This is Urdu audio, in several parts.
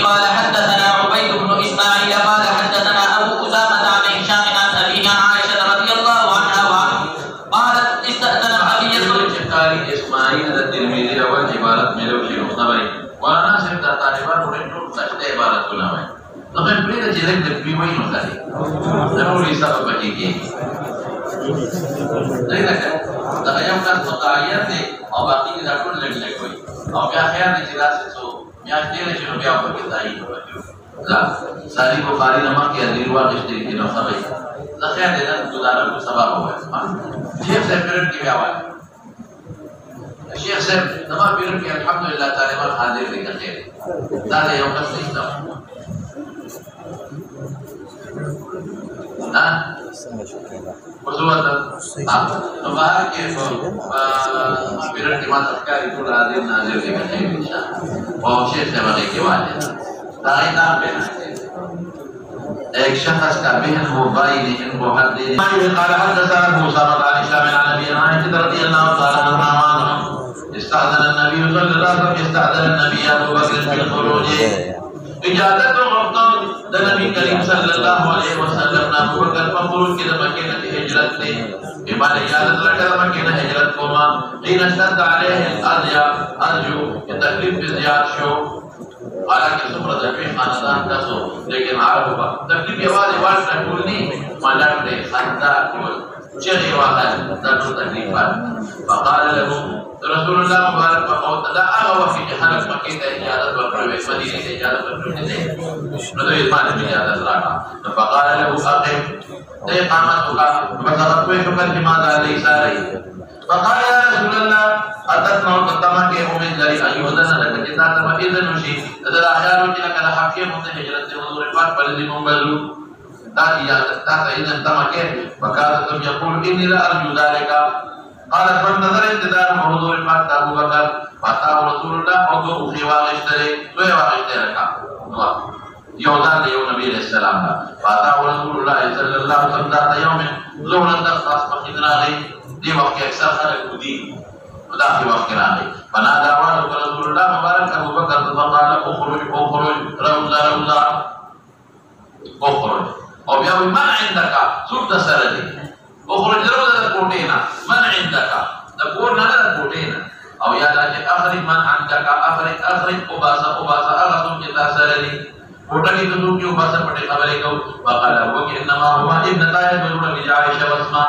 قال حدثنا عبيد بن اسماعيل قال حدثنا ابو اسامه عن هشام عن ابيه عن عائشه رضي الله عنها قالت استأذن ابي الشقاري اسماعيل الترمذي اول عبارت میں لو شروع نبی مولانا صاحب دا طالبان ورنو سچتے عبارت بنا ہے تو میں پوری چیزیں بھی وہی نہ کرے ضروری سبب بچی کی نہیں لگا دا یو کا متعین ہے اور باقی دا ټول لګي کوي او بیا خیال نه چې راځي څو بیا دې نه شنو بیا په کې ځای لا ساری بخاری نما کې ادریس واغشتي کې نو سبب دا خیال دې نه گزاره کو سبب هوا شیخ صاحب پرم کې بیا وایي شیخ صاحب نما پرم کې الحمدلله طالبان حاضر دي خیر دا یو څه ایستو ها غزوة نو بهر کې پیرن کې ما تذکاری ټول حاضر ناظر دي کته ان شاء الله او شیخ صاحب کې واجب دا نام به ایک شخص کا بہن وہ بھائی لیکن وہ حد دے قال حدثنا موسى بن هشام عن ابي عائشة رضي الله تعالى عنها استأذن النبي صلى الله عليه وسلم استأذن النبي ابو بكر في الخروج اجازت وقتاً نبی کریم صلی اللہ علیہ وسلم نے ابو بکر پر خروج کی مکہ کی ہجرت نے ایمان اجازت رکھا مکہ ہجرت کو ما حين اشتد عليه الارجو کہ تکلیف زیاد شو حالانکہ سمرہ دفعی خاندان تسو لیکن عربو با تکلیف یوازی وارد نکولنی مالک دے خاندان کول چغی واقع تنو تکلیفات فقال له رسول اللہ مبارک فقوت دا آغا وقتی کہ حلق مکی دا اجازت وقروی مدینی دا اجازت وقروی دے ندو ایمان بھی اجازت راکا فقال له اقیم دا اقامت ہوگا فسقطوی شکر جماعت علیہ سارئی فقال يا رسول الله اتتنا وقتما کے امید لری ایوزن لکا جتا تم اذن وشی ادر آخیار وچی لکا لحقیم ہوتے حجرت حضور پاک پلدی منبزو دا اجازت تا اذن تما کے فقالتم یقول انی لا ارجو ذالکا قال فانتظر انتظار حضور پاک ابو بکر فاتاه رسول الله او دو اخی واغشترے دوے واغشترے رکھا یوزان دیو نبی علیہ السلام فاتاه رسول الله صلی اللہ علیہ وسلم ذات یوم ظهر اندخاص مخدنا غی دی وقت اکثر خلق خودی خدا کی وقت راگئی بنا دعوان رسول اللہ مبارک ابو بکر فقال اخرج اخرج روزا روزا اخرج او بیا من عندك سوق تسردی اخرج روزا کوټینا من عندك تقول نظر کوټینا او یاد اچ اخرج من عندك اخرج اباسا اغسم کی تسردی کوټه کی تو کیوں اباسا پټه خبرې کو وقال هو انما هو ابن طاهر بن عائشہ واسماء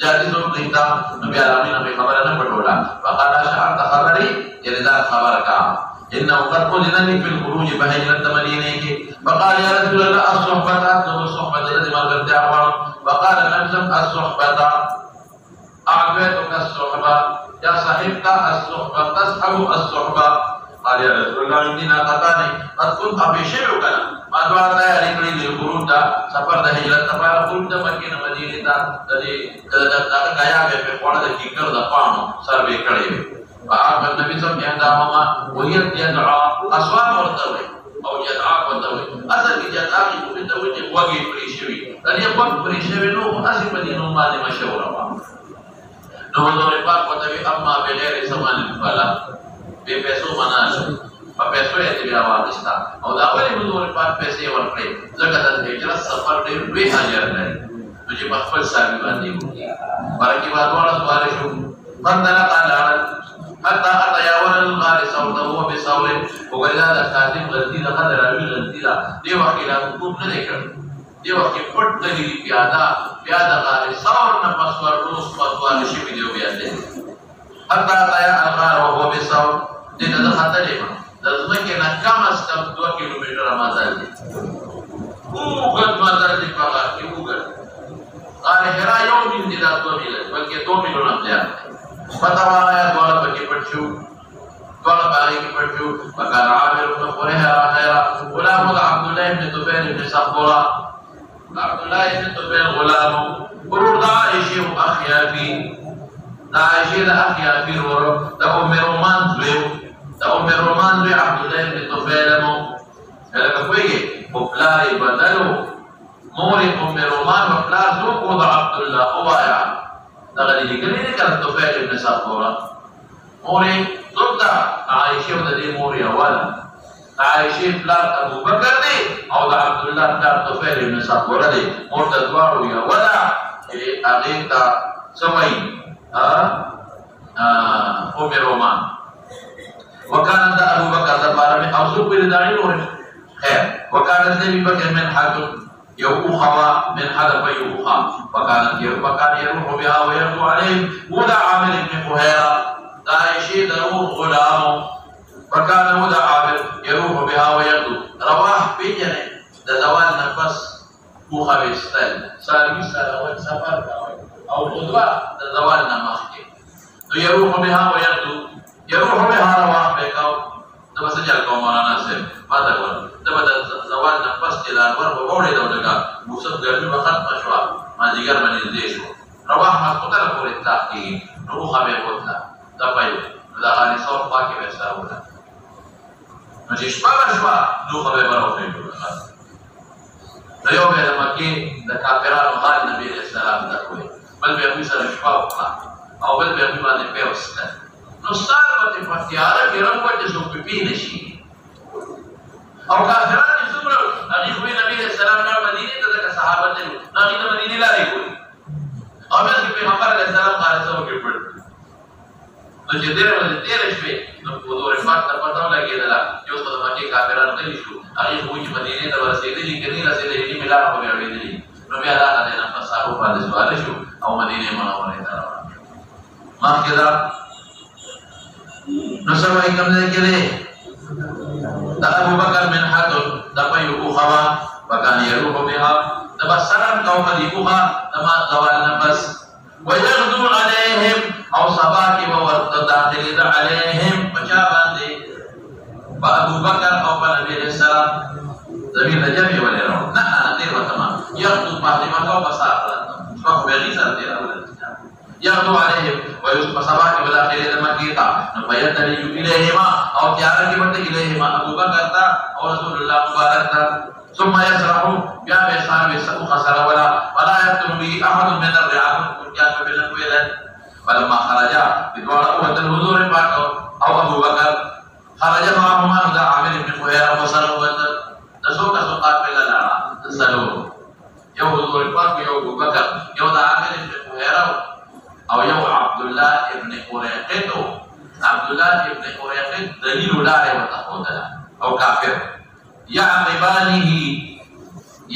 جادیسو قیتا نبی علامین اپنی خبر نہ پڑھولا وقال شعر تخبری یردار خبر کا انہو قد قلننی فی الخروج بحجرت مدینے کی وقال یا رسول اللہ الصحبتا نبو الصحبت رضی مرگرتے آقوان وقال نمسم الصحبتا اعبیتک الصحبہ یا صاحبتا الصحبہ تصحب الصحبہ قال یا رسول اللہ اندی ناقتانی قد کن ابیشے ہوگا مادوا تایا لکڑی دل خروج دا سفر دا حجرت تفارا خروج دا مکین مدینی تا دلی کایا بے پہ خوڑا دا کیکر دا پانو سر بے کڑے بے فآقا النبی صلی اللہ علیہ وسلم وہیت یدعا اسوان ورطوئے او یدعا ورطوئے اصل کی جدعا کی خوبی دوئے جب وگی پریشوی دلی وقت پریشوی نو اسی مدینوں مالی مشہورا با نو حضور پاک وطوی اما بغیر سمان الفلا بے پیسو مناسو پیسو ایتی بیا واقستا او دا اولی حضور پاک پیسے ورکڑے زکتا ہجرت سفر دے وی حاجر لری تجھے مخفل سامی باندی ہوگی برکی بات والا سوال شو فانطلق العرض حتى اتياون الغار صوته وهو بصور وغير هذا خاتم غلطی دا راوی غلطی دا دی وقت لا حکوم نہ دے کر دی وقت پٹ لگی پیادا غار صور نہ پسور روز پسوار شی ویڈیو بیاتے حتى اتيا الغار وهو بصور دې د خطر دی د ځمکې نه کم از کم 2 کیلومتره مزل دی وګت مزل دی په هغه کې وګت قال هرا یوم دې دا 2 میل بلکې 2 میل نه دی پتا وایا دوله پکې پټشو دوله باندې کې پټشو وقال عامر بن قريها غلام عبد الله بن طفيل بن صبورا عبد الله بن طفيل غلام ورور عائشه اخيافي عائشه اخيافي ورور د ام رومان دا عمر رومان دوی عبداللہ ابن طفیلمو لکه کوئی پپلاری بدلو موری عمر رومان پپلار سوکو دا عبداللہ اوایا دا غلی لکنی نکر طفیل ابن صفورا موری زبدا عائشہ دا دی موری اولا عائشة پلار ابو بکر دی او دا عبداللہ پلار طفیل ابن صفورہ دی مورتا دوارو یا ودا اغیتا سوئی ام رومان وكانت ابو بکر دبارا میں اوزو پر داعی نورش خیر وكانت ابي بكر من حد يوخوا من حد يوخا وكان يروح بها ويرضو عليهم ودع عامر بن فهيرة عائشة ضرور غلام وكان ودع عامر يروح بها ويرضو رواح بيجنه زوال نفس خوخا بيستل سالي سالوات سفر او غدوة زوال نمخي يروح بها ويرضو يروح بها رواح بيكاو تب سجل کو مولانا سے بات کر تب زوال نفس کے لار پر بوڑے دو لگا موسم گرمی وقت مشوا ما دیگر بنی دیش رواح ما قتل پر تحقیق روح به ہوتا تبای دا غالي صوت باقي وسا ولا مش شوا روح به برو في دا يوم لما كي دا كافرون غال النبي عليه السلام دا کوي بل به ابي سره شوا او بل به ابي باندې پیوست نو ساربت فتیارا کی رنگ وجه سو پی نشی او کافران زمرو اگه خوی نبی علیہ السلام نا مدینه تا دکا صحابت نلو ناغی تا مدینه لاری کوئی او بیس کی پیغمبر علیہ السلام خارسا ہو کے پڑھ نو چه دیر وزی تیرش پی نو دور پاک تا پتاو لگی دلا جو اس قدمہ کے کافران قلی شو اگه خوی مدینه تا ورسیده لی کنی رسیده لی ملار ہو بیاوی دلی نو بیا دا دینا فصارو پاده سوال شو او مدینه منوره تا روانا ماہ کے دا نسوائی کم دے کے لئے دا ابو بکر من حدن دا پیو خوا وکان یروح بها دا بسرم قوم دی بها دا ما دوال نفس ویغدو علیہم او صباکی وورد داخلی دا علیہم پچا باندے با ابو بکر او با نبی علیہ السلام زمین نجمی ولی رو نحنا نتیر و تمام یغدو فاطمہ کو بساقلا شوق بیغی سر تیر اولا يغدو عليهم ويصبح صباح وداخل المكيطة فيتلج إليهما أو تيارك بد إليهما أبو بكر أو رسول الله مبارك ثم يسرح يا بيصاب خسر ولا يقتل به أحد من الرعاة كان بنقويلا فلما خرج بدوار أوة الحضور الباك أو أبو بكر خرج معهما ذا عامر بن فهيرة وصلوا نسوك سقاط بلا تسلوا يو حضور الباك يو أبو بكر يو ذا عامر بن فهيرة او یو عبداللہ ابن قریقتو عبداللہ ابن قریقت دلیل لارے وتخودلا او کافر یعقبانی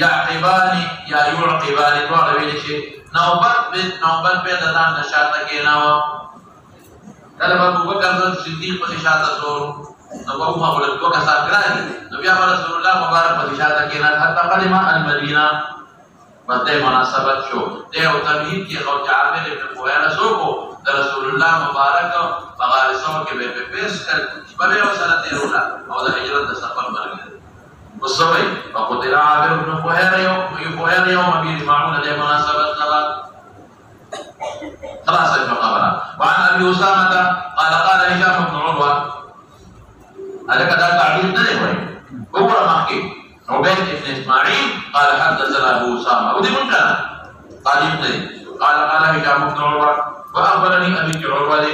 یا یعقبانی دوار ویلشی نوبت بید ازان نشاتا کیناو کلم ابو بکر صدیق پسی شاتا سورو نبو مغلق کو کسا گرائی نبی رسول اللہ مبارک پسی شاتا کینا حتی قدم المدینہ بس دے مناسبت شو دے او تمہید کی خوچ عامر ابن فہیرہ سو کو دے رسول اللہ مبارک مغارسوں کے بے پیس کر بلے و سنت رولا او دے حجرت سفر مرگی بصوئی وقتل عامر ابن فہیرہ یوم امیر معونة دے مناسبت لبا خلاص المقابلة وعن ابي اسامة قال هشام بن عروة هذا كذا تعبير نلي ہوئی اوپر محکی عبيد بن اسماعيل قال حدثنا ابو اسامه ودي منكر قال ابن قال هشام بن عروه واخبرني ابي عروه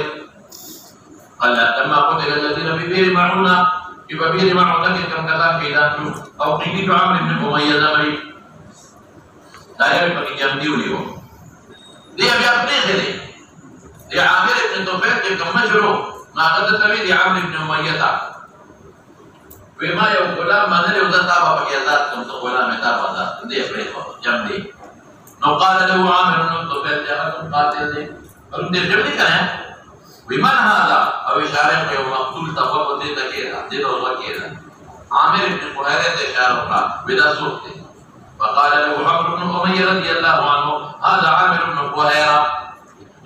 قال لما قتل الذين في بئر معونة في بئر معونة كم كذا في ذاته او قيل عمرو بن اميه زمري لا يعرف جنبي وليه دي ابي اپنے سے دي عامر بن طفيل كم مشروع ما قد تبي عمرو بن اميه تھا وما یو غلام منل او ذات ابا بقیات کوم تو غلام تا بازار دې پرې جام دې نو قال له عامر بن طفيل جاءت قاتل دې ورن دې دې کنه ومن هذا او اشاره یو مقتول تبو دې تکیرا دې ورو کېرا عامر بن فهيرة اشاره وکړه ودا سوت فقال له عمرو بن اميه رضي الله عنه هذا عامر بن فهيرة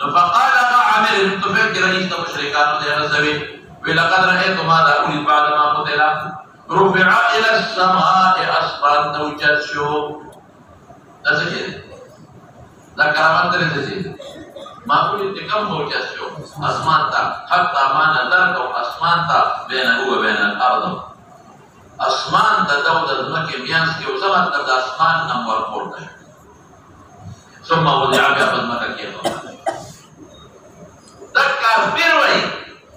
فقال عامر بن طفيل رئيس المشركان دې رسوي ولقد رأيت ماذا أريد بعد ما قتل رفع إلى السماء أسفل توجد شو ده سجد ده كلامات ده سجد ما قلت كم توجد شو أسمان تا حتى ما نظرت أسمان تا بينه وبين الأرض أسمان ده دود المكي ميانس كي وزمت ده أسمان نمبر 4 ثم وضع بأخذ مكة كيف ده كافر وي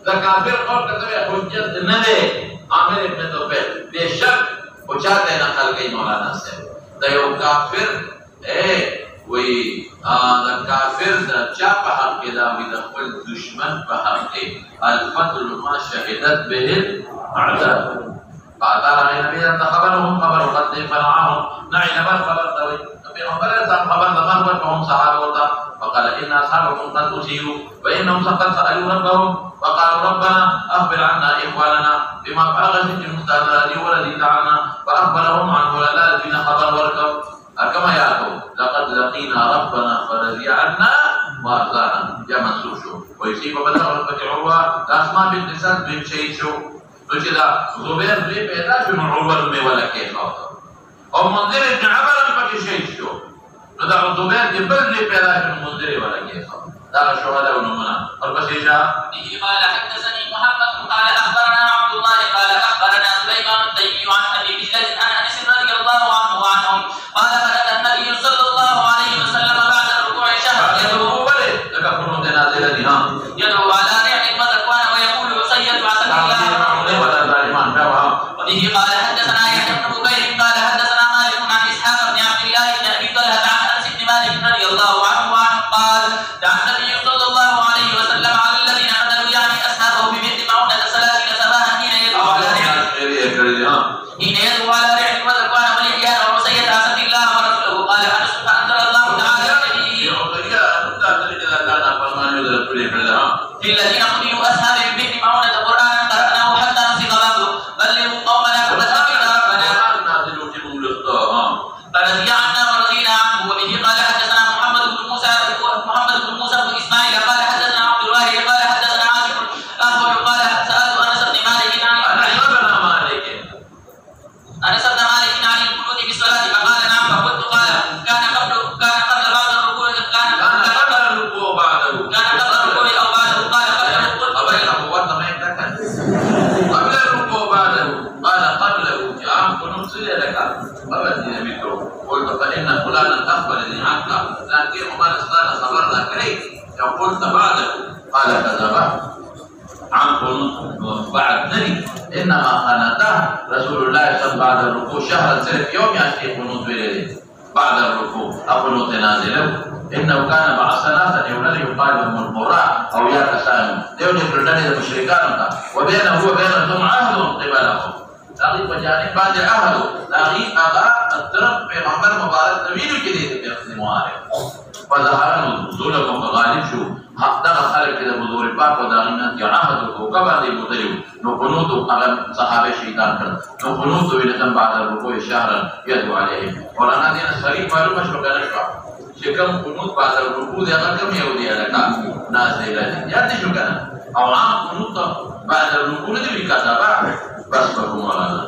ده كافر قول كتبه حجت نده عامر ابن طفيل بشک او چاته نقل کوي مولانا صاحب د یو کافر وی د کافر د چا په حق کې دا وي د خپل دشمن په حق کې الفضل ما شهدت به الاعداء فاتار علی نبی ته خبرهم خبر قد فنعهم نعم خبر دوی پیغمبر اعظم خبر دمر ورکوم صحابه وتا فقال ان اصحابكم قد اصيبوا وانهم قد سالوا ربهم وقالوا ربنا اخبر عنا اخواننا بما بلغت المستدرات والذي دعانا فاخبرهم عن هؤلاء الذين خبر وركوا كما يعلمون لقد لقينا ربنا فرضي عنا وارضانا يا منصور شو ويصيب بلغ رتبه عروه اسماء بنت سعد بن شهيد شو تو چې دا زبیر دوی پیدا شو نو عروه نومې ولا کېښوده او منذر ابن عمر هم پکې شهید شو نو دا زبیر چې بل دوی پیدا شو نو منذر ولا کېښوده دا شهدا ونمونه ورپسې به قال حدثني محمد قال اخبرنا عبد الله قال اخبرنا سليمان التيمي عن ابي بشر عن انس رضي الله عنه وعنهم قال بدأ النبي صلى الله عليه وسلم بعد الركوع شهرا يدعو على ريح وذكوان ويقول عصيت وعسى الله وبه قال حدثنا يحيى بن بكير قال حدثنا مالك عن اسحاق بن عبد الله بن ابي طلحه عن انس بن مالك رضي الله عنه قال دعا النبي صلى الله عليه وسلم على الذين قتلوا يعني اصحابه بمثل معونة 30 صباحا حين يدعو على ريح وذكوان ولحيان وعصيت عسى الله ورسوله قال انس فانزل الله تعالى في الذين قتلوا اصحابه بمثل معونة قرانا قراناه حتى نسخ بعضه بلغوا قومنا كما سمعنا ربنا فرضي عنا ورضينا عنه وبه قال حدثنا محمد بن موسى بن اسماعيل قال حدثنا عبد الواحد قال حدثنا عاصم الاخبر قال سالت انس بن مالك عن القنوت في الصلاه فقال نعم فقلت قال كان قبل بعض الركوع كان قبل الركوع بعده كان قبل الركوع او بعده قال قبل الركوع قبل الركوع بعده قال قبله عام قنوت لك فبدي بكم قلت فان فلانا اخبرني عنك لكن عمر صلى خبرنا كريم قلت بعده قال كذب عن قنوت بعد ذلك انما قناته رسول الله صلى الله عليه وسلم بعد الركوع شهرا صرف يوم ياتي قنوت بليله بعد الركوع قنوت نازله انه كان مع ثلاثه يولد يقال لهم القراء او يا كسان ديون يقولون المشركان وبينه وبينهم عهد قبلهم تاغي بجانب بعد عهد تاغي اغا الطرف پیغمبر مبارک نبیو کې دي په معارف وظهر ظلم غالب شو حق دغه خلک د حضور پاک او دغینه عهد کو کبا دی مدریو نو قنوت هغه صحابه شهیدان کړ نو قنوت ویلتم بعد الركوع شهرا يدعو عليهم مولانا دې صریح معلومه شو کنه چې کوم قنوت بعد الركوع دغه کوم یو دی لکه نازله یاد شو کنه او عام قنوت بعد الركوع دې کتابه بس په مولانا